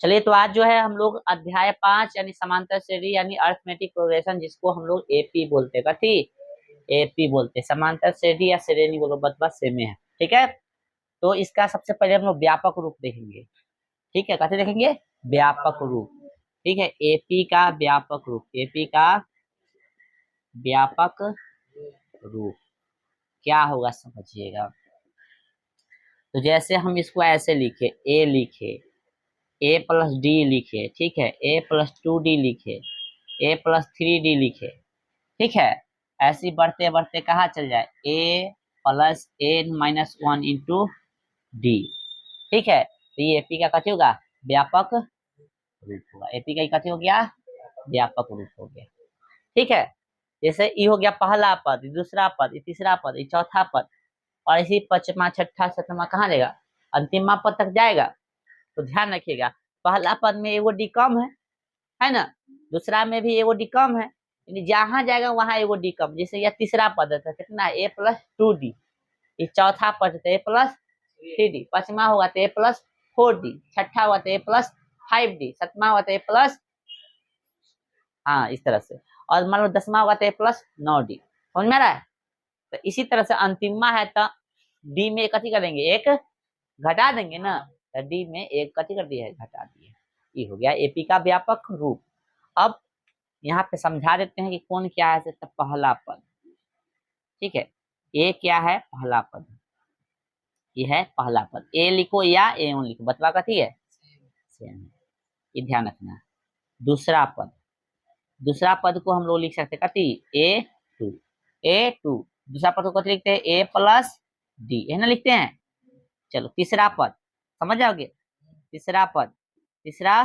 चलिए, तो आज जो है हम लोग अध्याय 5 यानी समांतर श्रेणी यानी अरिथमेटिक प्रोग्रेशन, जिसको हम लोग एपी बोलते हैं, कथी एपी बोलते हैं, समांतर श्रेणी या श्रेणी बोलो, बस सेम है। ठीक है, तो इसका सबसे पहले हम लोग व्यापक रूप देखेंगे। ठीक है, कैसे देखेंगे? व्यापक रूप। ठीक है, एपी का व्यापक रूप, एपी का व्यापक रूप क्या होगा समझिएगा। तो जैसे हम इसको ऐसे लिखे, ए लिखे, ए प्लस डी लिखे, ठीक है, ए प्लस 2d लिखे, ए प्लस 3d लिखे। ठीक है, ऐसे बढ़ते बढ़ते कहाँ चल जाए, a plus n minus 1 into d. ठीक है, तो ये एपी का कथी होगा? व्यापक रूप होगा। एपी का ही कथी हो गया? व्यापक रूप हो गया। ठीक है, जैसे ई हो गया पहला पद, दूसरा पद, तीसरा पद, चौथा पद, और इसी पचमा छठा सतमा कहाँ जाएगा? अंतिमा पद तक जाएगा। तो ध्यान रखिएगा, पहला पद में एगो डी कम है ना, दूसरा में भी एगो डी कम है, यानी जहां जाएगा वहां एगो डी कम। जैसे यह तीसरा पद था कितना? ए प्लस 2d। ये चौथा पद था ए प्लस 3d, पांचवा होगा तो ए प्लस 4d, छठा हुआ तो ए प्लस 5d, सतमा हुआ तो ए प्लस, हाँ इस तरह से, और मान लो दसवा हुआ तो ए प्लस 9d। समझ में आ रहा है? तो इसी तरह से अंतिमा है तो डी में कथी करेंगे? एक घटा देंगे ना, तो डी में एक कथी कर दिया है? घटा दिए। ये हो गया एपी का व्यापक रूप। अब यहाँ पे समझा देते हैं कि कौन क्या है। तो पहला पद, ठीक है, ए क्या है? पहला पद, ये है पहला पद। ए लिखो या ए वन लिखो, बतवा कथी है? सेम है, ये ध्यान रखना। दूसरा पद, दूसरा पद को हम लोग लिख सकते हैं कथी? ए 2। दूसरा पद को कथी लिखते हैं? ए प्लस डी, है ना, लिखते हैं। चलो तीसरा पद समझ जाओगे। तीसरा पद, तीसरा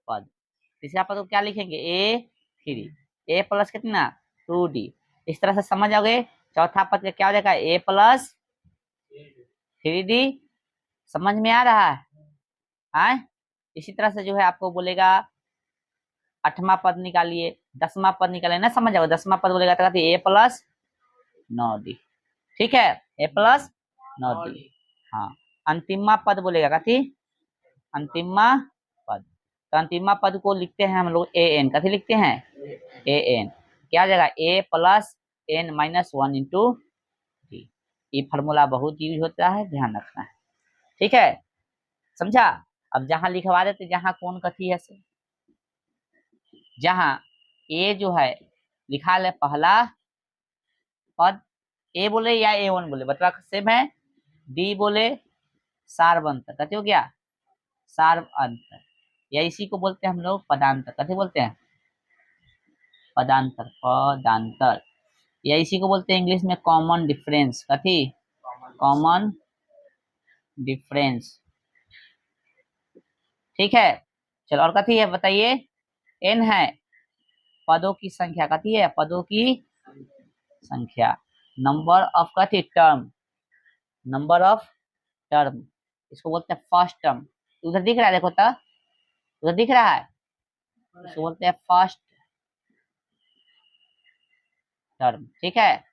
पद, तीसरा पद को क्या लिखेंगे? ए 3, ए प्लस कितना? 2d। इस तरह से समझ आओगे। चौथा पद का क्या हो जाएगा? A plus 3d। समझ में आ रहा है? हाँ, इसी तरह से जो है आपको बोलेगा आठवां पद निकालिए, दसवां पद निकालिए ना, समझ आओगे। दसवां पद बोलेगा तो ए प्लस 9d। ठीक है, ए प्लस 9d। हाँ, अंतिमा पद बोलेगा कथी? अंतिमा पद, तो अंतिमा पद को लिखते हैं हम लोग ए एन। कथी लिखते हैं? A n. क्या जाएगा? A plus n minus 1 into d. ये फॉर्मूला बहुत यूज होता है, ध्यान रखना है। ठीक है, समझा? अब जहां लिखवा देते जहां कौन कथी है से, जहां ए जो है लिखा ले पहला पद, ए बोले या ए वन बोले, बतवा सेम है। डी बोले सार्व अंतर, कथी हो गया? सार्व अंतर, या इसी को बोलते हैं हम लोग पदांतर। कथी बोलते हैं? पदांतर, पदांतर, या इसी को बोलते हैं इंग्लिश में कॉमन डिफरेंस। कथी? Common difference. ठीक है, चलो और कथी है बताइए? एन है पदों की संख्या। कथी है? पदों की संख्या। नंबर ऑफ कथी? टर्म, नंबर ऑफ टर्म, इसको बोलते हैं फर्स्ट टर्म। उधर दिख रहा है, देखो तो उधर दिख रहा है, इसको बोलते हैं फर्स्ट टर्म। ठीक है,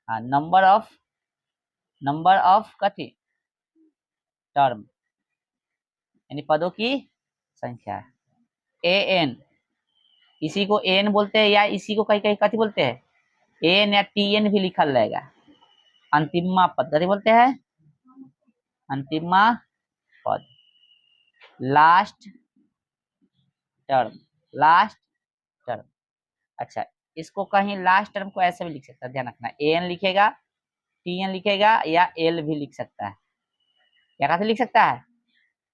हाँ, नंबर ऑफ कथी? टर्म, यानी पदों की संख्या। ए एन, इसी को एन बोलते हैं, या इसी को कहीं कहीं कथी बोलते हैं? एन या टी एन भी लिखल रहेगा। अंतिमा पद कथी बोलते हैं? अंतिमा पद, लास्ट टर्म, लास्ट टर्म। अच्छा, इसको कहीं लास्ट टर्म को ऐसे भी लिख सकता है, ध्यान रखना। एन लिखेगा, टी एन लिखेगा, या एल भी लिख सकता है। क्या कैसे लिख सकता है?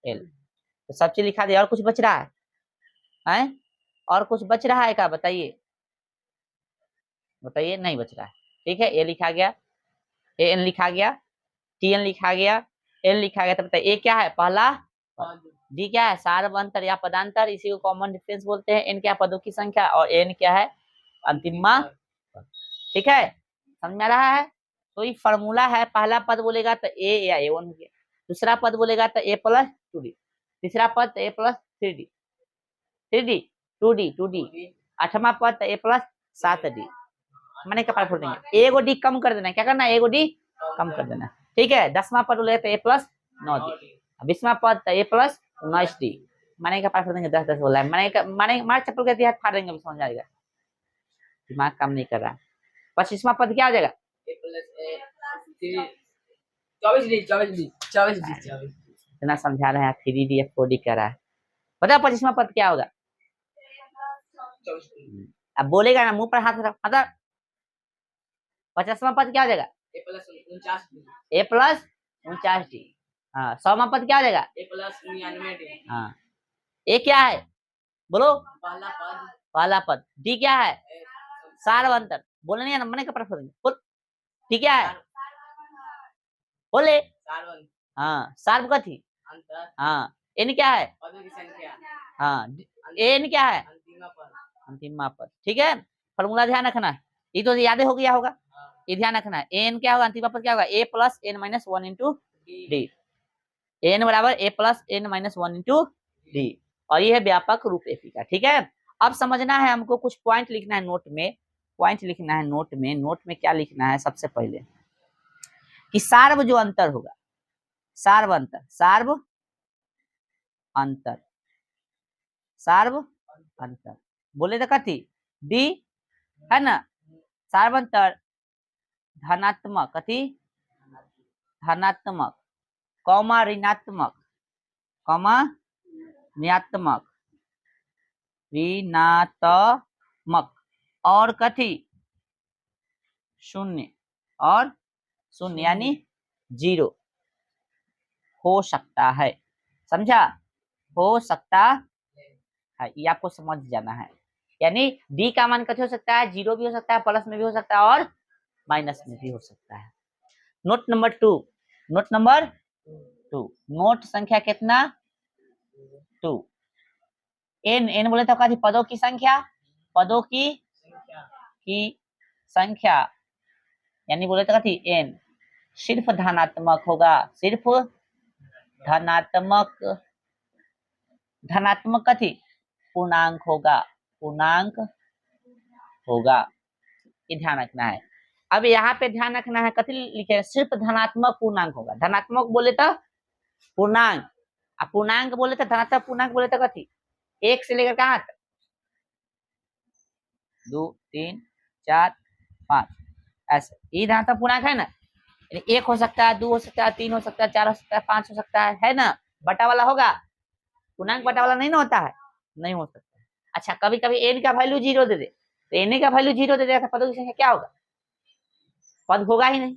एल। तो सब चीज लिखा दिया, और कुछ बच रहा है? और कुछ बच रहा है क्या? बताइए, बताइए, नहीं बच रहा है। ठीक है, ए लिखा गया, ए एन लिखा गया, टी एन लिखा गया, एल लिखा गया। तो बताइए ए क्या है? पहला। डी क्या है? सार्व अंतर या पदांतर, इसी को कॉमन डिफरेंस बोलते हैं। एन क्या? पदों की संख्या, और एन क्या है? अंतिमा। ठीक है, समझ में आ रहा है? तो ये फॉर्मूला है। पहला पद बोलेगा तो ए या ए वन हो गया, दूसरा पद बोलेगा तो ए प्लस 2d, तीसरा पद तो ए प्लस 3d 2d, आठवां पद तो ए प्लस 7d। मैंने कपाल फोड़ देंगे, एगो डी कम कर देना। क्या करना? एगो डी कम कर देना। ठीक है, 10वां पद बोलेगा तो ए प्लस 9d, 20वां पद तो ए प्लस 19d, माने का पास देंगे 10 10 बोला है, माने मार चप्पल के हाथ फाड़ देंगे, समझ आएगा। दिमाग काम नहीं कर रहा। 25वां पद क्या हो जाएगा? इतना समझा रहे हैं 3D या 4D कर रहा है। बताओ 25वां पद क्या होगा? अब बोलेगा ना, मुंह पर हाथ रख, मतलब 50वां पद क्या हो जाएगा? a plus 49d। हाँ 100वां पद क्या हो जाएगा? हाँ ए क्या है बोलो? पहला पद। डी क्या है? सार्वंतर। बोले नहीं नंबर का प्रश्न बोल। डी क्या है? बोले। हाँ सार्व कथी? हाँ एन क्या है? हाँ एन क्या है? अंतिम पद। ठीक है, फॉर्मूला ध्यान रखना है, ये तो याद हो गया होगा। ये ध्यान रखना है, एन क्या होगा? अंतिम पद क्या होगा? A plus n minus 1 into d. N बराबर a plus n minus 1 into d. और ये है व्यापक रूप एपी का। ठीक है, अब समझना है हमको, कुछ पॉइंट लिखना है नोट में। पॉइंट लिखना है नोट में। नोट में क्या लिखना है? सबसे पहले कि सार्व जो अंतर होगा, सार्व अंतर, सार्व अंतर, सार्व अंतर बोले तो कथी? डी है ना। सार्व अंतर धनात्मक, कथी? धनात्मक, कौमा ऋणात्मक, कौमा ऋणात्मक, ऋणात्मक और कथी? शून्य, और शून्य यानी 0 हो सकता है। समझा? हो सकता है, ये आपको समझ जाना है। यानी डी का मान कथी हो सकता है? 0 भी हो सकता है, प्लस में भी हो सकता है, और माइनस में भी हो सकता है। Note number 2, note number 2, note संख्या कितना? 2। एन, एन बोले तो कथी? पदों की संख्या, पदों की संख्या, यानी बोले तो कथी? एन सिर्फ धनात्मक होगा, सिर्फ धनात्मक, धनात्मक कथी? पूर्णांक होगा, पूर्णांक होगा। ये ध्यान रखना है। अब यहाँ पे ध्यान रखना है, कथी लिखे? सिर्फ धनात्मक पूर्णांक होगा। धनात्मक बोले तो पूर्णांक, पूर्णांक बोले तो धनात्मक, पूर्णांक बोले तो कथी? 1 से लेकर कहाँ तक? 2 3 4 5 ऐसे, ये धनात्मक पूर्णांक है ना। 1 हो सकता है, 2 हो सकता है, 3 हो सकता है, 4 हो सकता है, 5 हो सकता है ना। बटा वाला होगा, पूर्णांक बटा वाला नहीं ना होता है, नहीं हो सकता। अच्छा कभी कभी एन का वैल्यू 0 दे दे, तो एन का वैल्यू 0 दे देगा, पदों की संख्या क्या होगा? पद होगा ही नहीं।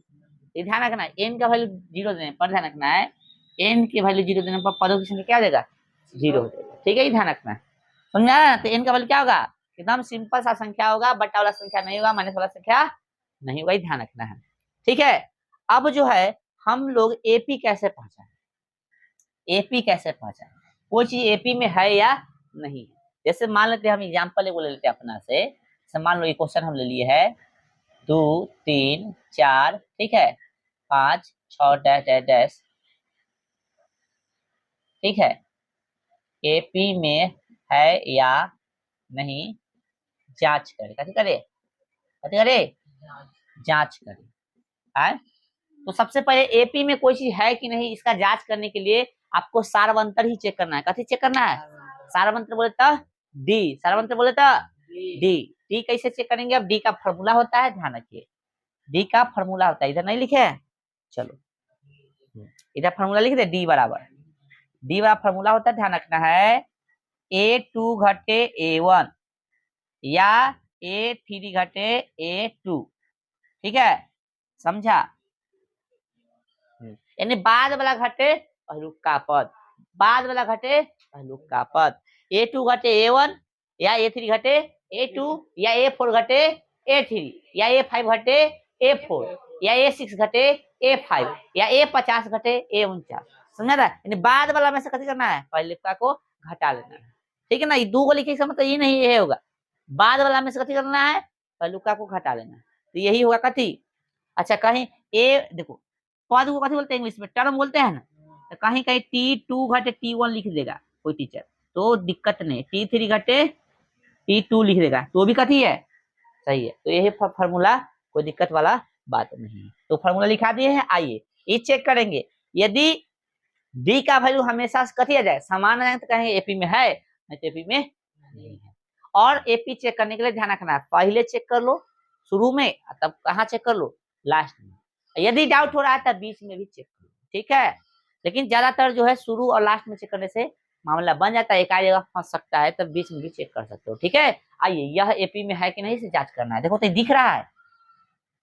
ये ध्यान रखना है, एन का वैल्यू 0 देने पर, ध्यान रखना है एन की वैल्यू 0 देने पर पदों की संख्या क्या हो जाएगा? 0 हो जाएगा। ठीक है, ये ध्यान रखना है, समझा? तो एन का वैल्यू क्या होगा? एकदम सिंपल सा संख्या होगा, बटा वाला संख्या नहीं होगा, माइनस वाला संख्या नहीं होगा, ध्यान रखना है। ठीक है, अब जो है हम लोग एपी कैसे पहचाने? एपी कैसे पहचाने? कोई चीज एपी में है या नहीं है। जैसे मान लेते हैं, हम एग्जांपल ले लेते हैं अपना से। मान लो ये क्वेश्चन हम ले लिए है 2 3 4, ठीक है, 5 6 डैश डैश डैश, ठीक है, एपी में है या नहीं जांच करे। कैसे करे? कैसे करे? जांच करे। है तो सबसे पहले एपी में कोई चीज है कि नहीं, इसका जांच करने के लिए आपको सार्वंतर ही चेक करना है। कथी चेक करना है? सार्वंतर बोले तो डी, सार्वंतर बोले तो डी। डी कैसे चेक करेंगे? अब डी का फॉर्मूला होता है, ध्यान रखिए, डी का फॉर्मूला होता है, इधर नहीं लिखे है, चलो इधर फॉर्मूला लिख दे। डी बराबर, डी बराबर फॉर्मूला होता है, ध्यान रखना है, A2 घटे A1 या A3 घटे A2। ठीक है, समझा? यानी बाद वाला घटे पहलुक का पद, बाद वाला घटे पहलुक का पद। A2 घटे A1 या A3 घटे A2 या A4 घटे A3 या A5 घटे A4 या A6 घटे A5 या A50 घटे A49। समझा था? यानी बाद वाला में से कथी करना है? पहले का को घटा लेना है। ठीक है ना, ये 2 को लिखे मतलब ये नहीं, ये होगा बाद वाला में से कथी करना है? पहलुका को घटा लेना है, तो यही होगा कथी? अच्छा कहीं ए देखो, पद को कथी बोलते हैं इंग्लिश में? टर्म बोलते हैं ना। तो कहीं कहीं T2 घटे T1 लिख देगा कोई टीचर, तो दिक्कत नहीं। T3 घटे T2 लिख देगा तो भी कथी है? सही है। तो यही फॉर्मूला, कोई दिक्कत वाला बात नहीं है। तो फॉर्मूला लिखा दिए हैं, आइए ये चेक करेंगे। यदि डी का वैल्यू हमेशा कथी आ जाए, समान आ जाए तो कहें एपी में है, नहीं तो एपी में नहीं है। और एपी चेक करने के लिए ध्यान रखना है, पहले चेक कर लो शुरू में, तब कहाँ चेक कर लो, लास्ट में। यदि डाउट हो रहा है तब बीच में भी चेक कर लो, ठीक है। लेकिन ज्यादातर जो है शुरू और लास्ट में चेक करने से मामला बन जाता है, एक आधी जगह फंस सकता है, तब बीच में भी चेक कर सकते हो, ठीक है। आइए यह एपी में है कि नहीं इसे जांच करना है। देखो तो दिख रहा है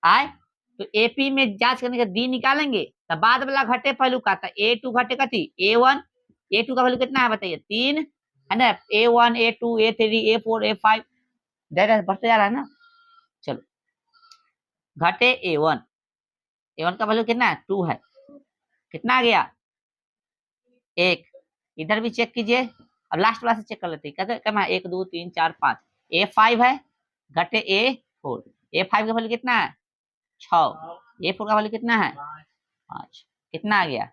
आए, तो एपी में जांच करने का डी निकालेंगे, तब बाद वाला घटे पहलू का, तो A2 घटे कथी A1, A2 का वैल्यू कितना है बताइए 3 है ना, A1 A2 A3 A4 A5 direct बढ़ते जा रहा है ना। चलो घटे A1, A1 का वैल्यू कितना है 2 है, कितना आ गया 1, इधर भी चेक कीजिए। अब लास्ट वाला से चेक कर लेते हैं, कहते क्या 1 2 3 4 5, A5 है घटे A4, A5 का वैल्यू कितना है 6, A4 का वैल्यू कितना है 5, कितना आ गया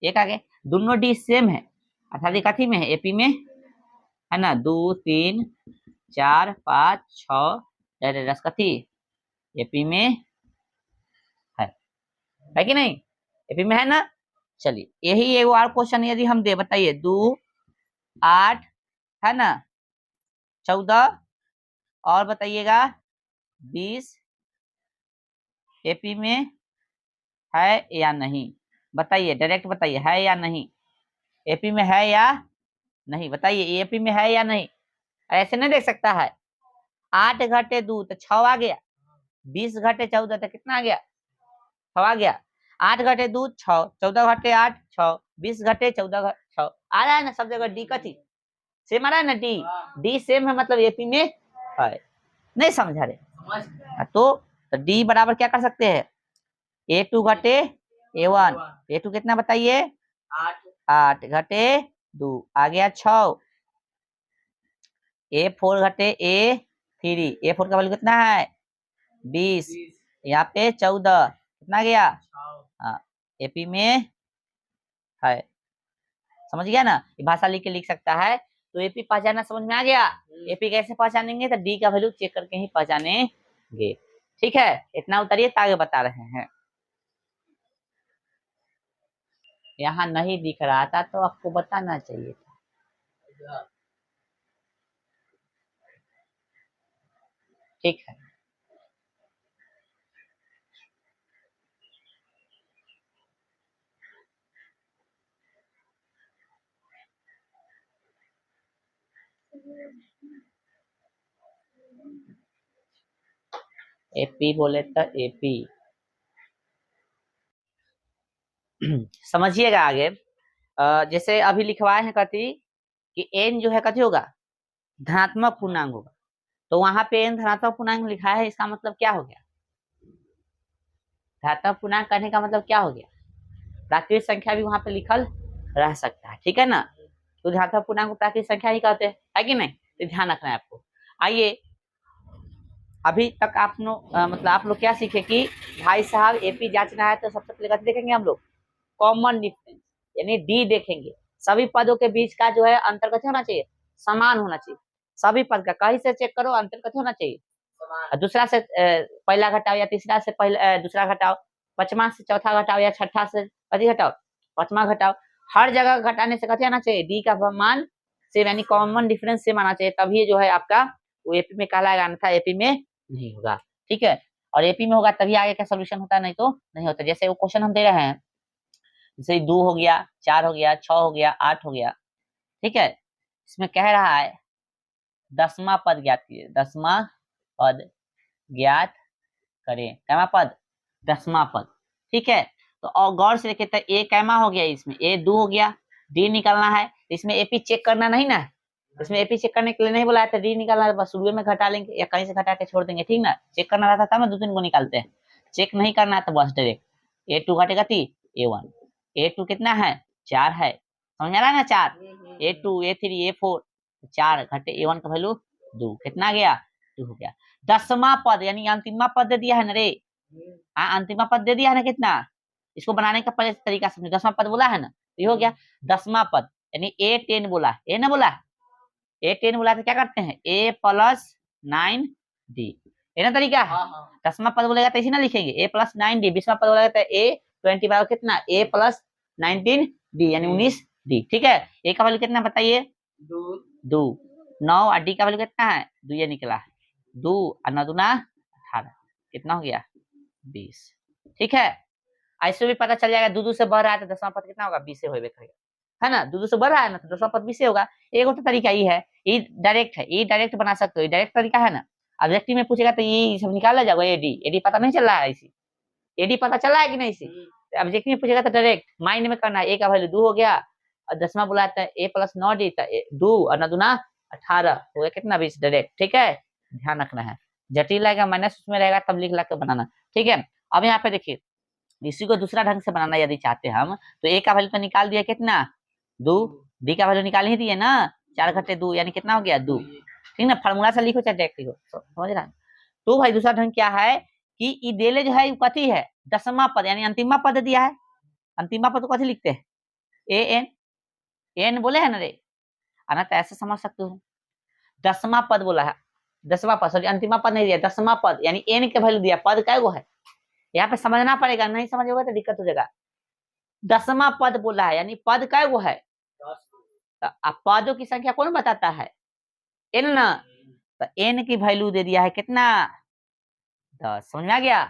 1 आ गया। दोनों डी सेम है, अर्थात ये कथी में है एपी में है ना, 2 3 4 5 6 10 कथी एपी में है कि नहीं, एपी में है ना। चलिए यही एक और क्वेश्चन यदि हम दे, बताइए 2 8 है ना 14 और बताइएगा 20 एपी में है या नहीं, बताइए डायरेक्ट बताइए है या नहीं, एपी में है या नहीं, बताइए एपी में है या नहीं। ऐसे नहीं देख सकता है, 8 घटे 2 तो 6 आ गया, 20 घटे 14 तो कितना आ गया 6 आ गया, 8 घटे 2 6, 14 घटे 8 6, 20 घटे 14 6 आ रहा है ना, सब जगह डी कथी सेम आ रहा है ना, डी डी सेम है मतलब एपी में है, नहीं समझा रहे तो डी बराबर क्या कर सकते हैं A2 घटे A1, A2 कितना बताइए 8 घटे 2 आ गया 6, A4 घटे A3, A4 का वैल्यू कितना है 20, यहाँ पे 14 कितना गया हाँ एपी में है, समझ गया ना। ये भाषा लिख के लिख सकता है, तो एपी पहचानना समझ में आ गया। एपी कैसे पहचानेंगे, तो डी का वैल्यू चेक करके ही पहचानेंगे, ठीक है। इतना उतरिए आगे बता रहे हैं। यहाँ नहीं दिख रहा था तो आपको बताना चाहिए था, ठीक है। एपी बोले तो एपी समझिएगा आगे। जैसे अभी लिखवाए हैं कथी कि एन जो है कथी होगा धनात्मक पूर्णांक होगा, तो वहां पे एन धनात्मक पूर्णांक लिखा है, इसका मतलब क्या हो गया, धनात्मक पूर्णांक करने का मतलब क्या हो गया, प्राकृतिक संख्या भी वहां पे लिखल रह सकता है, ठीक है ना। तो धनात्मक पूर्णांक को प्राकृतिक संख्या ही कहते हैं, है कि नहीं, तो ध्यान रखना है आपको। आइए अभी तक आप लोग मतलब आप लोग क्या सीखे कि भाई साहब एपी जांचना है तो सबसे पहले कथी देखेंगे हम लोग कॉमन डिफरेंस, यानी डी देखेंगे, सभी पदों के बीच का जो है अंतर कथी होना चाहिए समान होना चाहिए, सभी पद का कहीं से चेक करो अंतर कथी होना चाहिए, दूसरा से पहला घटाओ या तीसरा से पहला दूसरा घटाओ, पांचवा से चौथा घटाओ या छठा से कथी घटाओ पांचवा घटाओ, हर जगह घटाने से कथी आना चाहिए डी का मान से, यानी कॉमन डिफरेंस से माना चाहिए, तभी जो है आपका वो एपी में कहलाएगा, अन्यथा एपी में नहीं होगा, ठीक है। और एपी में होगा तभी आगे का सोल्यूशन होता है, नहीं तो नहीं होता। जैसे वो क्वेश्चन हम दे रहे हैं, जैसे 2 हो गया 4 हो गया 6 हो गया 8 हो गया, ठीक है। इसमें कह रहा है 10वां पद ज्ञात कीजिए, 10वां पद ज्ञात करें, कैमा पद 10वां पद, ठीक है। तो और गौर से देखे तो ए कैमा हो गया, इसमें ए 2 हो गया, डी निकालना है, इसमें एपी चेक करना नहीं ना, इसमें एपी चेक करने के लिए नहीं बोला है, तो डी निकालना है, बस शुरू में घटा लेंगे या कहीं से घटा के छोड़ देंगे, ठीक ना। चेक करना रहता था ना 2 3 को निकालते हैं, चेक नहीं करना है तो बस डायरेक्ट A2 घटेगा A1, A2 कितना है 4 है, समझ आ रहा है ना 4, A2 A3 A4 4 घटे A1 का वैल्यू 2, कितना गया 2 हो गया। 10वां पद यानी अंतिमा पद दे दिया है ना रे, हाँ अंतिमा पद दे दिया है ना, कितना इसको बनाने का पहले तरीका समझो, 10वां पद बोला है ना, ये हो गया 10वां पद, यानी A10 बोला है, ए ना बोला है, A10 बोला तो क्या करते हैं A + 9D, ये ना तरीका है। 10वां पद बोलेगा तो इसी ना लिखेंगे A + 9D, 20वां पद बोलेगा तो A20 कितना A + 19 डी यानी 19 डी। ठीक है, ए का वैल्यू कितना बताइए? 2। 9 और डी का वैल्यू कितना है? 2 ये निकला है। 2 और 9 दूना 18, कितना हो गया? 20। ठीक है, ऐसे भी पता चल जाएगा। 2 2 से बढ़ रहा है तो 10वां पद कितना होगा? 20 से होबे करेगा, है ना। 2 2 से बढ़ रहा है ना तो 10वां पद 20 से होगा। एक तो तरीका ये है, ये डायरेक्ट है, ये डायरेक्ट बना सकते हो, ये डायरेक्ट तरीका है ना। ऑब्जेक्टिव में पूछेगा तो ये सब निकाला जाएगा। एडी एडी पता नहीं चल रहा है इसी, एडी पता चला है कि नहीं इसी? ऑब्जेक्टिव में पूछेगा तो डायरेक्ट माइंड में करना है। ए का वैल्यू 2 हो गया और 10वां बुलाता है ए प्लस 9 डी, 2 और 9 दूना 18 हो गया कितना? 20 डायरेक्ट। ठीक है, ध्यान रखना है। जटिल रहेगा माइनस उसमें रहेगा तब लिख ला के बनाना। ठीक है, अब यहाँ पे देखिए इसी को दूसरा ढंग से बनाना यदि चाहते हैं हम तो ए का वैल्यू तो निकाल दिया कितना? 2। डी का वैल्यू निकाल ही दिए ना, 4 घटे 2 यानी कितना हो गया? 2। ठीक ना, फार्मूला से लिखो चाहे डायरेक्ट लिखो, समझ रहा है। तो भाई दूसरा ढंग क्या है कि ई देले जो है कथी है? 10वां पद यानी अंतिमा पद दिया है। अंतिमा पद को कथी लिखते हैं? ए एन, एन बोले है ना रे, आना तो ऐसे समझ सकते हो। 10वां पद बोला है, 10वां पद, सॉरी अंतिमा पद नहीं दिया, 10वां पद यानी एन के वैल्यू दिया। पद क्या वो है यहाँ पे समझना पड़ेगा, नहीं समझोगे तो दिक्कत हो जाएगा। 10वां पद बोला है यानी पद क्या वो है? अब पदों की संख्या कौन बताता है? एन ना, तो एन की वैल्यू दे दिया है कितना? 10। समझ में आ गया?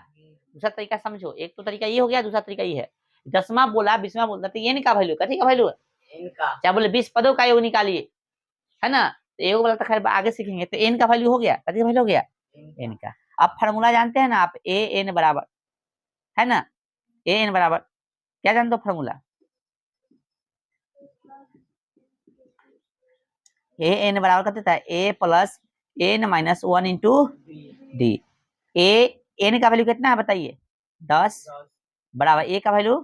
दूसरा तरीका समझो, एक तो तरीका ये हो गया, दूसरा तरीका ये है। 10वां बोला 20वां बोलता तो एन का वैल्यू, कथी का वैल्यू? क्या बोले 20 पदों का योग निकालिए, है ना। तो योग बोला तो खैर आगे सीखेंगे। तो एन का वैल्यू हो गया, कथी का वैल्यू हो गया? एन का। अब फार्मूला जानते हैं ना आप, ए एन बराबर, है ना, ए एन बराबर क्या जानते हो फार्मूला? ए एन बराबर कर देता है a plus n minus 1 into d. A n का वैल्यू कितना है बताइए? 10 बराबर ए का वैल्यू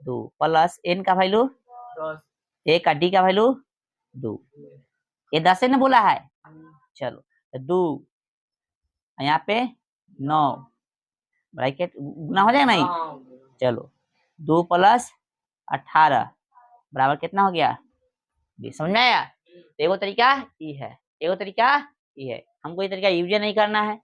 2 प्लस एन का वैल्यू 10, ए का डी का वैल्यू 2। ये 10 ने बोला है, चलो 2 यहाँ पे 9 ब्रैकेट गुना हो जाएगा नहीं, चलो 2 प्लस 18 बराबर कितना हो गया? 20। समझ में आया? एगो तरीका ये है, एगो तरीका ये है। हमको ये तरीका यूज नहीं करना है,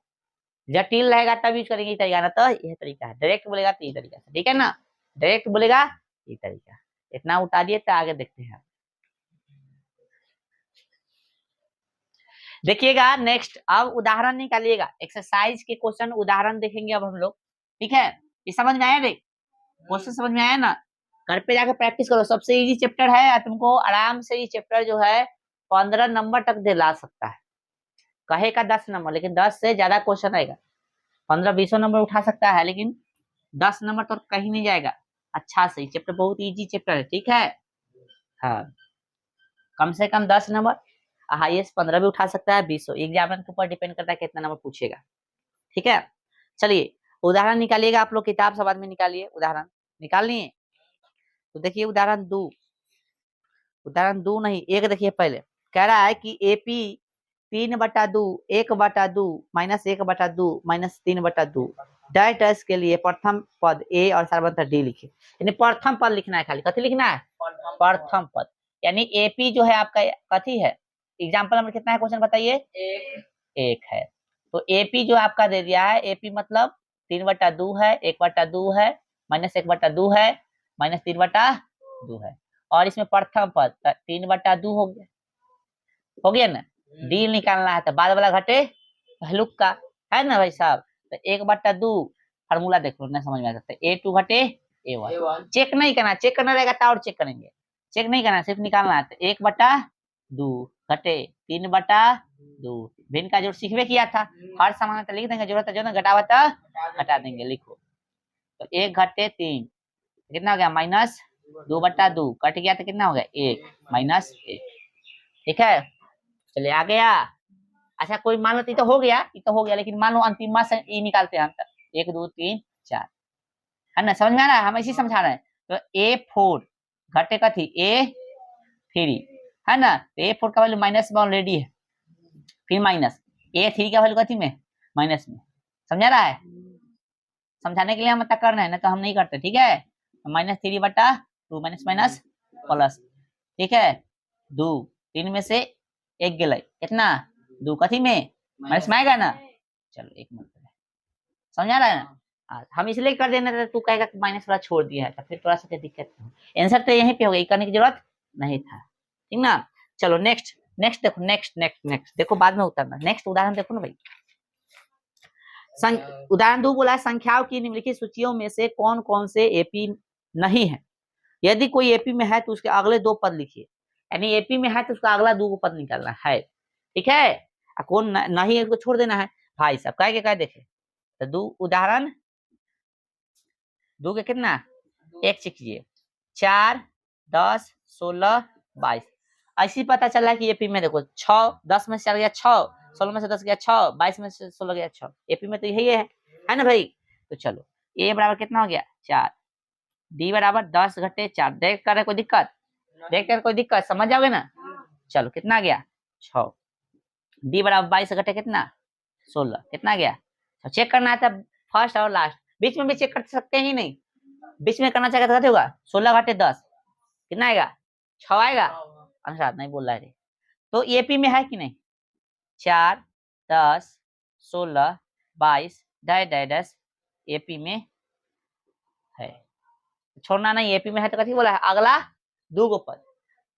जटिल रहेगा तब यूज करेंगे ये तरीका, ना तो यह तरीका है। डायरेक्ट बोलेगा तो ये तरीका से, ठीक है ना। डायरेक्ट बोलेगा ये तरीका। इतना उठा दिए तो आगे देखते हैं। देखिएगा नेक्स्ट, अब उदाहरण निकालिएगा, एक्सरसाइज के क्वेश्चन उदाहरण देखेंगे अब हम लोग। ठीक है, ये समझ में आया? देख क्वेश्चन समझ में आया ना, घर पे जाकर प्रैक्टिस करो। सबसे इजी चैप्टर है, तुमको आराम से ये चैप्टर जो है 15 नंबर तक दिला सकता है। कहेगा 10 नंबर, लेकिन 10 से ज्यादा क्वेश्चन आएगा। 15-20 नंबर उठा सकता है, लेकिन 10 नंबर तो कहीं नहीं जाएगा। अच्छा से चैप्टर बहुत इजी चैप्टर है। ठीक है, हाँ, कम से कम 10 नंबर, हाईएस्ट 15 भी उठा सकता है, 20 एग्जामिनर के ऊपर डिपेंड करता है कितना नंबर पूछेगा। ठीक है, चलिए उदाहरण निकालिएगा आप लोग, किताब सब आदमी निकालिए, उदाहरण निकाल लिए। तो देखिए उदाहरण 2, उदाहरण 2 नहीं 1 देखिए। पहले कह रहा है कि AP 3/2 1/2 minus 1/2 minus 3/2 dash dash के लिए प्रथम पद ए और सार्वंतर डी लिखे। यानी प्रथम पद लिखना है, खाली कथी लिखना है? प्रथम पद। यानी एपी जो है आपका कथी है? एग्जाम्पल नंबर कितना है क्वेश्चन बताइए? 1 है। तो एपी जो आपका दे दिया है, एपी मतलब 3/2 है, 1/2 है, माइनस 1/2 है, माइनस 3/2 है, और इसमें प्रथम पद 3/2 हो गया ना। डी निकालना है तो बाद वाला घटे हलुक का, है ना भाई साहब। तो 1/2 फार्मूला देख लो, नहीं समझ में आ सकता। A2 घटे A1, चेक नहीं करना, चेक करना रहेगा तो और चेक करेंगे, चेक नहीं करना, सिर्फ निकालना है। तो 1/2 घटे 3/2, भिन्न का जोड़ सीखवे किया था, हर समान तो लिख देंगे, जरूरत जो ना घटावा तो घटा देंगे। लिखो तो 1 घटे 3 कितना हो गया? माइनस 2/2, कट गया तो कितना हो गया? 1 माइनस 1। ठीक है, चलिए आ गया। अच्छा कोई मान लो तो हो गया, ये तो हो गया, लेकिन मान लो अंतिम से ये निकालते हैं हम, 1 2 3 4, है ना। समझ में आ रहा है? हम इसी समझा रहे हैं। तो A4 घटे कथी? A3, है ना। तो A4 का वैल्यू माइनस में ऑलरेडी है, फिर माइनस A3 का वैल्यू कथी में? माइनस में। समझा रहा है? समझाने के लिए हम तक करना है ना, तो हम नहीं करते। ठीक है, -3/2 माइनस माइनस प्लस। ठीक है, 2 3 में से 1 गए, कितना? 2 कथी में? माइनस में आएगा ना। चलो 1 मिनट, समझ आ रहा है ना। हम इसलिए कर देना था, तू कहेगा माइनस वाला छोड़ दिया है तो फिर थोड़ा सा दिक्कत है। आंसर तो यहीं पे होगा, करने की जरूरत नहीं था, ठीक ना। चलो नेक्स्ट नेक्स्ट देखो, नेक्स्ट नेक्स्ट नेक्स्ट देखो, बाद में उतरना। नेक्स्ट उदाहरण देखो ना भाई। उदाहरण 2 बोला, संख्याओं की निम्नलिखित सूचियों में से कौन कौन से एपी नहीं है। यदि कोई एपी में है तो उसके अगले 2 पद लिखिए। यानी एपी में है तो उसका अगला 2 पद निकालना है, ठीक है। कौन नहीं है उसको छोड़ देना है भाई साहब। कह के कह देखे तो 2 उदाहरण 2 के कितना 1 से कीजिए, 4 10 16 22। ऐसी पता चला कि एपी में देखो 6 10 में से 4 गया 6, 16 में से 10 गया 6, 22 में से 16 गया 6। एपी में तो यही है ना भाई। तो चलो ए बराबर कितना हो गया 4, डी बराबर 10 घटे 4। देख कर कोई दिक्कत, देख कर कोई दिक्कत, समझ जाओगे ना। चलो कितना गया 6, डी बराबर 22 घटे कितना 16, कितना गया। तो चेक करना है तब फर्स्ट और लास्ट, बीच में भी चेक कर सकते ही नहीं, बीच में करना चाहिए तो होगा 16 घटे 10 कितना आएगा 6 आएगा। आंसर नहीं बोल रहा है। तो एपी में है कि नहीं, 4 10 16 22 10 एपी में है। छोड़ना नहीं, एपी में है तो कथी बोला है अगला 2 गो पद।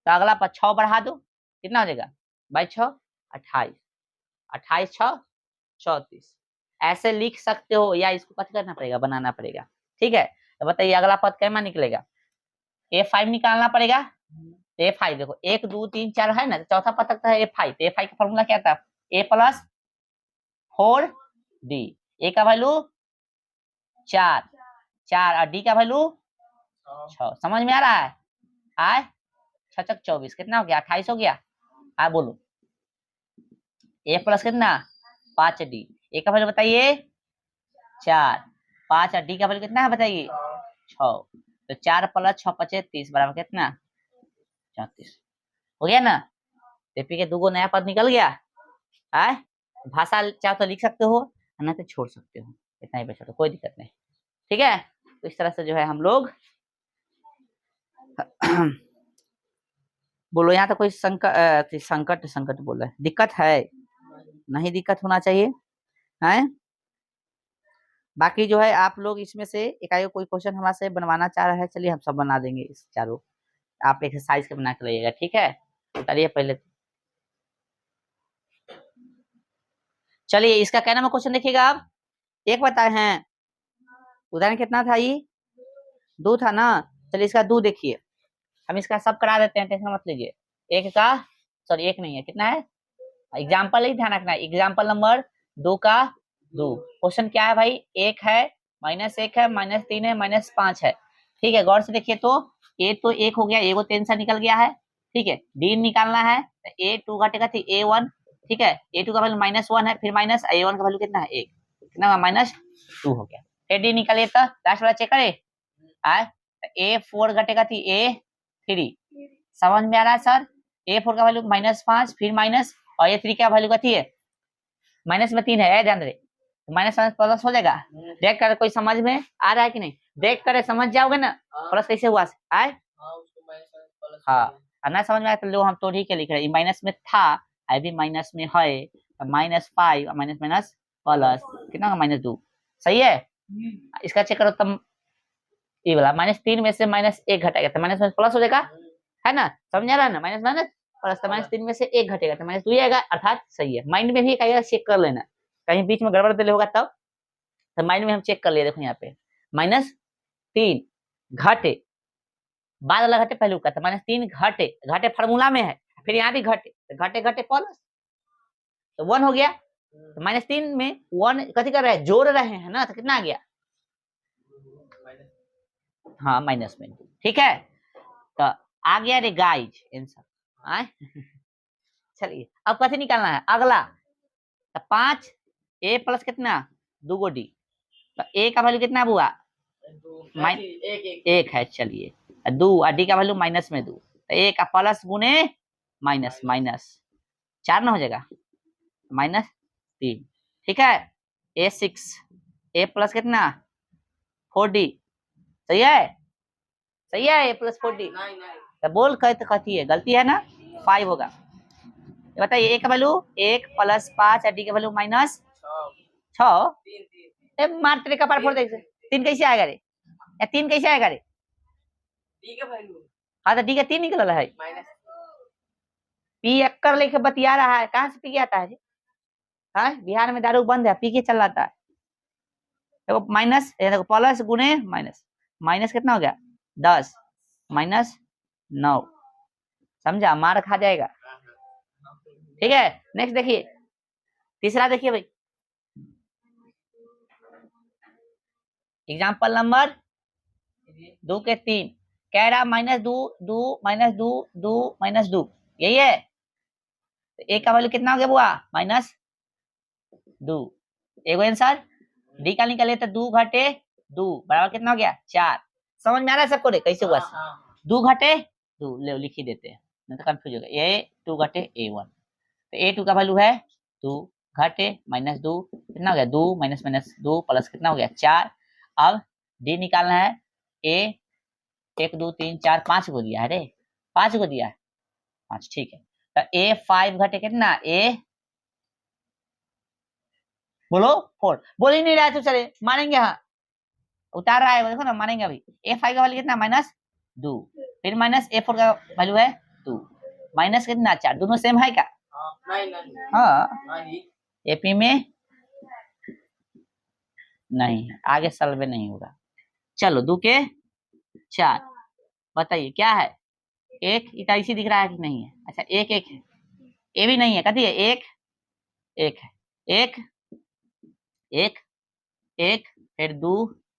तो अगला पद 6 बढ़ा दो, कितना हो जाएगा 22 6 28, 28 6 34। ऐसे लिख सकते हो या इसको कथी करना पड़ेगा बनाना पड़ेगा, ठीक है। तो बताइए अगला पद कैमा निकलेगा, A5 निकालना पड़ेगा। A5 देखो 1 2 3 4 है ना, तो चौथा पद तक है A5। तो A5 का फॉर्मूला क्या था, A प्लस 4D। A का वैल्यू 4 4 और D का वैल्यू 6। समझ में आ रहा है। आए 6 6 24 कितना हो गया 28 हो गया। आ बोलो A प्लस कितना 5D। A का वैल्यू बताइए 4, 5 और D का वैल्यू कितना है बताइए 6। तो 4 प्लस 6 5 30 बराबर कितना 34 हो गया ना। एपी के 2 गो नया पद निकल गया। आए भाषा चाहो तो लिख सकते हो, नहीं तो छोड़ सकते हो, इतना ही बचा तो कोई दिक्कत नहीं, ठीक है। तो इस तरह से जो है हम लोग बोलो यहाँ तो कोई संकट संकट बोल रहा है, दिक्कत है नहीं, दिक्कत होना चाहिए है। बाकी जो है आप लोग इसमें से एकाएक कोई क्वेश्चन हमारे से बनवाना चाह रहा है, चलिए हम सब बना देंगे इस चारों। आप एक्सरसाइज के बना के लाइएगा, ठीक है। चलिए पहले चलिए इसका क्या नाम है क्वेश्चन देखिएगा आप। एक बताए हैं, उदाहरण कितना था ये 2 था ना। चलिए इसका 2 देखिए, हम इसका सब करा देते हैं, टेंशन मत लीजिए। एक का सॉरी एक नहीं है, कितना है एग्जाम्पल ही ध्यान रखना है। एग्जाम्पल नंबर 2 का 2। क्वेश्चन क्या है भाई, 1 है -1 है -3 है -5 है, ठीक है। गौर से देखिए तो ए तो 1 हो गया, एगो टेंशन निकल गया है, ठीक है। डी निकालना है तो A2 घटेगा थी A1, ठीक है। A2 का वैल्यू -1 है, फिर माइनस A1 का वैल्यू कितना है 1, कितना -2 हो गया। फिर डी निकालिए तो लास्ट वाला चेक करे आए A4 घटेगा थी A3। समझ में आ रहा है सर। A4 का वैल्यू -5 फिर माइनस और A3 का वैल्यू कथी है माइनस में 3 है, ध्यान रहे माइनस प्लस हो जाएगा। देख कर कोई समझ में आ रहा है कि नहीं, देख कर समझ जाओगे ना प्लस कैसे हुआ आए। हाँ ना समझ में आया तो लो हम तो ठीक है लिख रहे हैं, माइनस में था अभी माइनस में है, -5 माइनस माइनस प्लस कितना -2 सही है। इसका चेक करो तब ये वाला -3 में से -1 घटेगा तो माइनस प्लस हो जाएगा, है ना। समझ आ रहा है ना, माइनस माइनस प्लस -3 में से 1 घटेगा तो -2 ही आएगा, अर्थात सही है। माइंड में भी एक चेक कर लेना, कहीं बीच में गड़बड़ दिले होगा तब। तो माइंड में हम चेक कर लिए, देखो यहाँ पे -3 घटे बाद वाला घटे पहलू का, तो -3 घटे घटे फार्मूला में है, फिर यहाँ भी घटे तो घटे घटे प्लस तो 1 हो गया। तो -3 में 1 कथी कर रहे हैं जोड़ रहे हैं ना, तो कितना आ गया हाँ माइनस में, ठीक है। तो आ गया रे गाइज आंसर। चलिए अब कथी निकालना है अगला, तो 5 A प्लस कितना 2 गो D। तो A का वैल्यू कितना हुआ 1 है, चलिए 2 और D का वैल्यू माइनस में 2, तो A का प्लस गुने माइनस माइनस 4 ना हो जाएगा -3, ठीक है। A6 A प्लस कितना 4D सही है, सही है A प्लस 4D। तो बोल कहती है गलती है ना 5 होगा। बताइए A का वैल्यू 1 प्लस 5 और D का वैल्यू -6 मार तेरे कपार फोड़ दे। 3 कैसे आएगा रे? 3 कैसे आएगा रे? हाँ तो डी का 3 निकल रहा है। पी एक्कर लेके बतिया रहा है, कहाँ से पी के आता है? हाँ बिहार में दारू बंद है, पी के चल जाता है। देखो माइनस, देखो प्लस गुने माइनस, माइनस कितना हो गया 10 माइनस 9, समझा? मार खा जाएगा। ठीक है नेक्स्ट देखिए, तीसरा देखिए भाई, एग्जाम्पल नंबर 2 के 3 कह रहा -2 2 -2 2 -2, यही है। तो ए का वैल्यू कितना हो गया बुआ? -2। एगो आंसर डी का निकाले तो 2 घटे 2 बराबर कितना हो गया 4। समझ में आ रहा है सबको? कैसे हुआ? 2 घटे 2 ले लिख ही देते हैं, नहीं तो कंफ्यूज होगा। ए 2 घटे A1, तो A2 का वैल्यू है 2 घटे -2 कितना हो गया 2 माइनस माइनस 2 प्लस कितना हो गया 4। अब डी निकालना है। ए 1 2 3 4 5 को दिया है रे, 5 को दिया है 5, ठीक है। तो ए 5 घटे कितना ए, बोलो 4, बोल ही नहीं रहा है तो चले मानेंगे। हाँ उतार रहा है देखो ना, मानेंगे अभी। A5 का वैल्यू कितना -2, फिर -A4 का वैल्यू है 2 माइनस कितना 4, दोनों सेम है क्या? हाँ एपी में नहीं, आगे सलवे नहीं होगा। चलो 2 के 4 बताइए क्या है? एक इसी दिख रहा है कि नहीं है? अच्छा एक एक है, ए भी नहीं है, कथी है? एक एक है, एक एक एक, फिर 2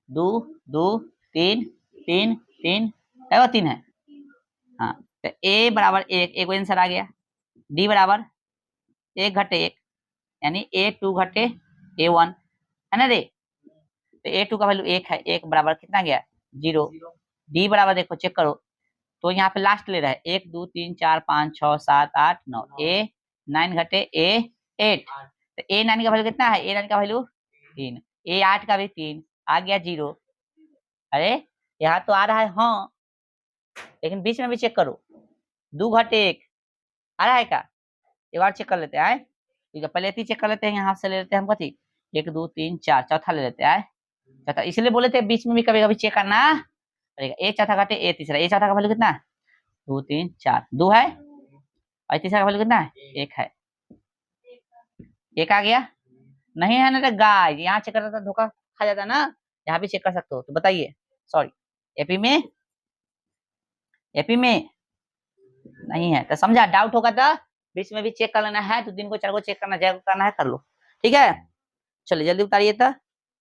2 2 3 3 3 है, 3 है। हाँ तो ए बराबर 1, एक आंसर आ गया। डी बराबर 1 घटे 1 यानी A2 घटे A1 है ना रे? तो A2 का वैल्यू 1 है, 1 बराबर कितना गया 0। डी बराबर देखो चेक करो, तो यहाँ पे लास्ट ले रहा है 1 2 3 4 5 6 7 8 9, A9 घटे A8, तो A9 का वैल्यू कितना है? A9 का वैल्यू 3, A8 का भी 3 आ गया 0। अरे यहाँ तो आ रहा है हाँ, लेकिन बीच में भी चेक करो 2 घटे 1 आ रहा है क्या? एक बार चेक कर लेते हैं। ठीक है पहले इतनी चेक कर लेते हैं, यहाँ से ले लेते हैं हम कथी 1 2 3 4, चौथा ले लेते हैं। चौथा इसलिए बोले थे बीच में भी कभी कभी चेक करना पड़ेगा। ए चौथा घटे ए तीसरा, ए चौथा का वैल्यू कितना 2 3 4, 2 है, और तीसरा का वैल्यू कितना है 1 है। 1 आ गया नहीं है ना गाइस, यहाँ चेक करता था धोखा खा जाता ना, यहाँ भी चेक कर सकते हो। तो बताइए सॉरी एपी में, एपी में नहीं है तो समझा? डाउट होगा तो बीच में भी चेक कर लेना है, तो दिन को 4 को चेक करना करना है कर लो। ठीक है चलिए जल्दी उतारिए, तो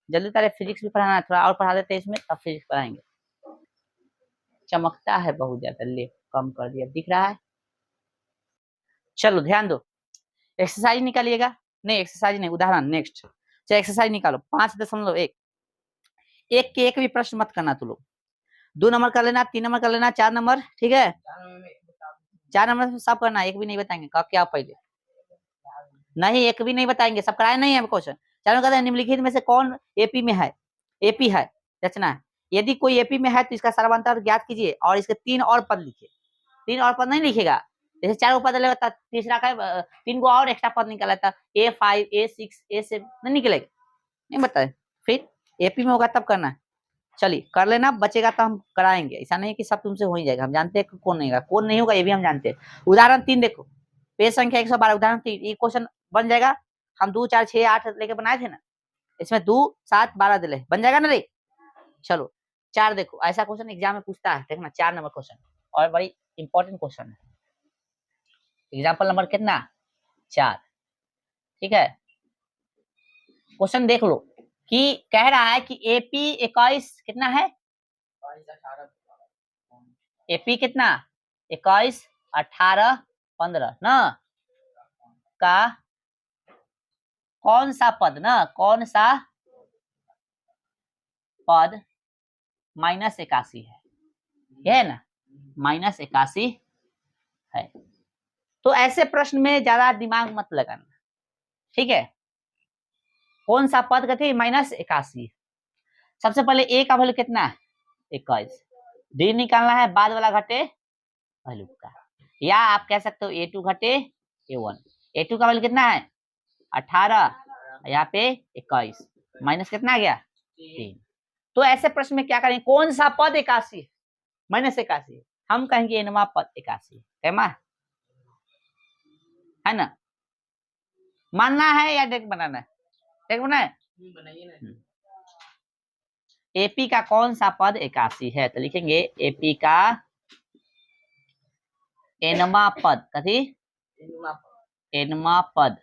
जल्दी उतारिए। फिजिक्स भी पढ़ाना है, थोड़ा और पढ़ा देते हैं इसमें, अब फिजिक्स पढ़ाएंगे। चमकता है बहुत ज्यादा, ले कम कर दिया, दिख रहा है। चलो ध्यान दो, एक्सरसाइज निकालिएगा। नहीं एक्सरसाइज नहीं, उदाहरण नेक्स्ट। चलो एक्सरसाइज निकालो 5.1, एक के एक भी प्रश्न मत करना तू लोग, 2 नंबर कर लेना, 3 नंबर कर लेना, 4 नंबर, ठीक है 4 नंबर सब करना, एक भी नहीं बताएंगे। कब क्या पहले नहीं, एक भी नहीं बताएंगे, सब कराए नहीं है क्वेश्चन। चलो कहते हैं निम्नलिखित में से कौन एपी में है? एपी है रचना है, यदि कोई एपी में है तो इसका सर्वांतर ज्ञात कीजिए और इसके 3 और पद लिखिए। 3 और पद नहीं लिखेगा, जैसे 4 को पद लेगा तीसरा का 3 को और एक्स्ट्रा पद निकाला था A5 A6 A7 नहीं निकलेगा, नहीं बताए। फिर एपी में होगा तब करना है। चलिए कर लेना, बचेगा तो हम कराएंगे, ऐसा नहीं कि सब तुमसे हो ही जाएगा। हम जानते हैं कौन नहीं होगा, कौन नहीं होगा ये भी हम जानते हैं। उदाहरण 3 देखो, पेज संख्या 112, उदाहरण 3, ये क्वेश्चन बन जाएगा। हम 2 4 6 8 लेके बनाए थे ना, इसमें 2 7 12 दिले, बन जाएगा ना रे? चलो 4 देखो, ऐसा क्वेश्चन एग्जाम में पूछता है, देखना 4 नंबर क्वेश्चन और बड़ी इंपॉर्टेंट क्वेश्चन है। एग्जाम्पल नंबर कितना 4, ठीक है। क्वेश्चन देख लो कि कह रहा है कि एपी 21 कितना है, एपी कितना 21 18 15 ना का कौन सा पद ना, कौन सा पद -81 है, यह है ना -81 है। तो ऐसे प्रश्न में ज्यादा दिमाग मत लगाना, ठीक है। कौन सा पद कहते -81, सबसे पहले ए का वैल्यू कितना है 21, डी निकालना है बाद वाला घटे वैल्यू का, या आप कह सकते हो A2 घटे A1। A2 का वैल्यू कितना है 18, यहाँ पे 21, माइनस कितना आ गया 3। तो ऐसे प्रश्न में क्या करेंगे, कौन सा पद 81 है, -81, हम कहेंगे nवां पद 81 है ना। मानना है या डायरेक्ट बनाना है, डायरेक्ट बनाना है, बनाइए। एपी का कौन सा पद 81 है, तो लिखेंगे एपी का nवा पद, कथी nवा पद,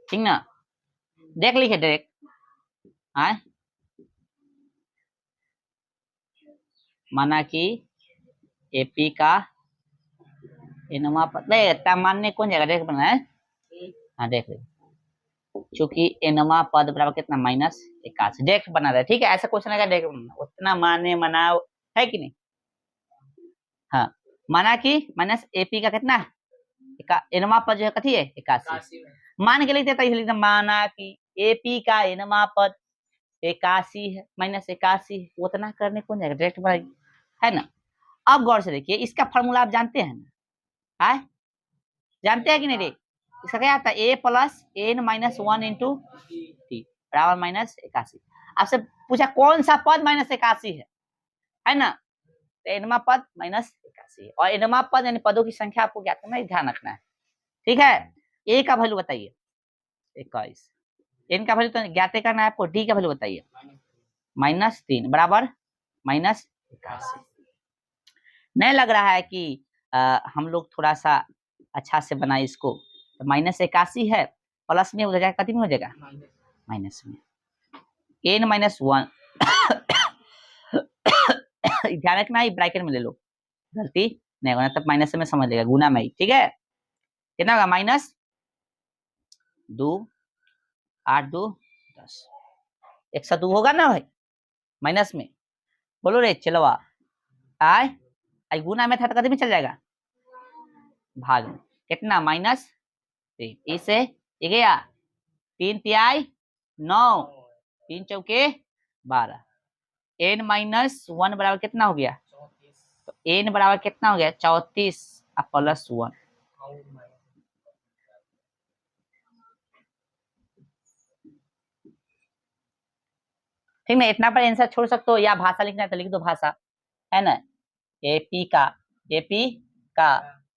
ठीक ना, देख लिखे डायरेक्ट है, माना कि एपी का nवा पद, नहीं मानने कौन जगह डायरेक्ट बनाना है, हाँ देख लीजिए, चूंकि nवा पद बराबर कितना -81, डायरेक्ट बना रहा है, ठीक है। ऐसा क्वेश्चन आएगा डायरेक्ट बनाना, उतना माने मनाओ है कि नहीं, हाँ माना कि माइनस एपी का कितना nवा पद जो है कथी है 81, मान के लिखते तो इसलिए माना कि एपी का nवा पद 81 है, -81 है, उतना करने कौन जाएगा, डायरेक्ट बनाइए, है ना। अब गौर से देखिए, इसका फॉर्मूला आप जानते हैं ना, है जानते हैं कि नहीं, इसका क्या आता है, a plus n-1 into T बराबर -81। आपसे पूछा कौन सा पद -81 है ना, तो nवा पद -81 और nवा पद यानी पदों की संख्या आपको ज्ञात करना है, ध्यान रखना है, ठीक है। a का वैल्यू बताइए 21, n का वैल्यू तो ज्ञात करना है आपको, d का वैल्यू बताइए -3 बराबर -81। नहीं लग रहा है कि हम लोग थोड़ा सा अच्छा से बनाए इसको, तो -81 है, प्लस में हो जाएगा, कति में हो जाएगा माइनस में, n-1 ध्यान रखना है, ब्रैकेट में ले लो, गलती नहीं होना, तब माइनस में समझ लेगा, गुना में ही, ठीक है। कितना होगा -2 8 2 10, 102 होगा ना भाई, माइनस में, बोलो रे चलवा, आय आई गुना में था तो कभी में चल जाएगा, भाग में, कितना -3, इसे गया 3 तिहाई 9, 3 चौके 12, n-1 बराबर कितना हो गया, तो n बराबर कितना हो गया 34 +1, ठीक ना। इतना पर आंसर छोड़ सकते हो, या भाषा लिखना है तो लिख दो भाषा, है ना। एपी का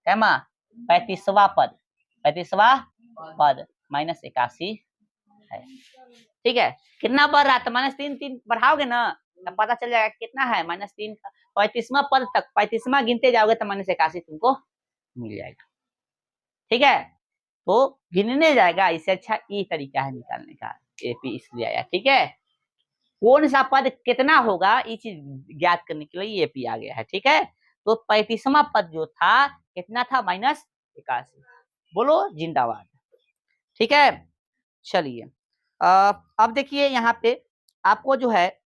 कैमा 35वां पद, 35वां पद -81 है, ठीक है। कितना बढ़ रहा था, -3 3 बढ़ाओगे ना तो पता चल जाएगा कितना है, -3 35वां पद तक, 35वां गिनते जाओगे तो -81 तुमको मिल जाएगा, ठीक है। तो गिनने जाएगा, इससे अच्छा ये तरीका है निकालने का, एपी इसलिए आया, ठीक है। कौन सा पद कितना होगा ये चीज ज्ञात करने के लिए एपी आ गया है, ठीक है। तो 35वां पद जो था कितना था -81, बोलो जिंदाबाद, ठीक है। चलिए अब देखिए यहाँ पे आपको जो है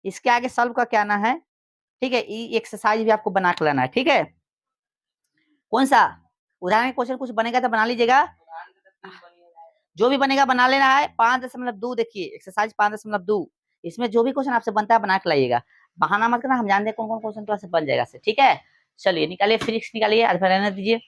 इसके आगे सॉल्व का क्या आना है, ठीक है, ये एक्सरसाइज भी आपको बना के लाना है, ठीक है। कौन सा उदाहरण क्वेश्चन कुछ बनेगा तो बना लीजिएगा, जो भी बनेगा बना लेना है। 5.2 देखिए एक्सरसाइज 5.2, इसमें जो भी क्वेश्चन आपसे बनता है बना के लाइएगा, बहाना मत करना, हम जानते हैं कौन कौन क्वेश्चन तो बन जाएगा, ठीक है। चलिए निकालिए, फिजिक्स निकालिए, अल्फा रहने दीजिए।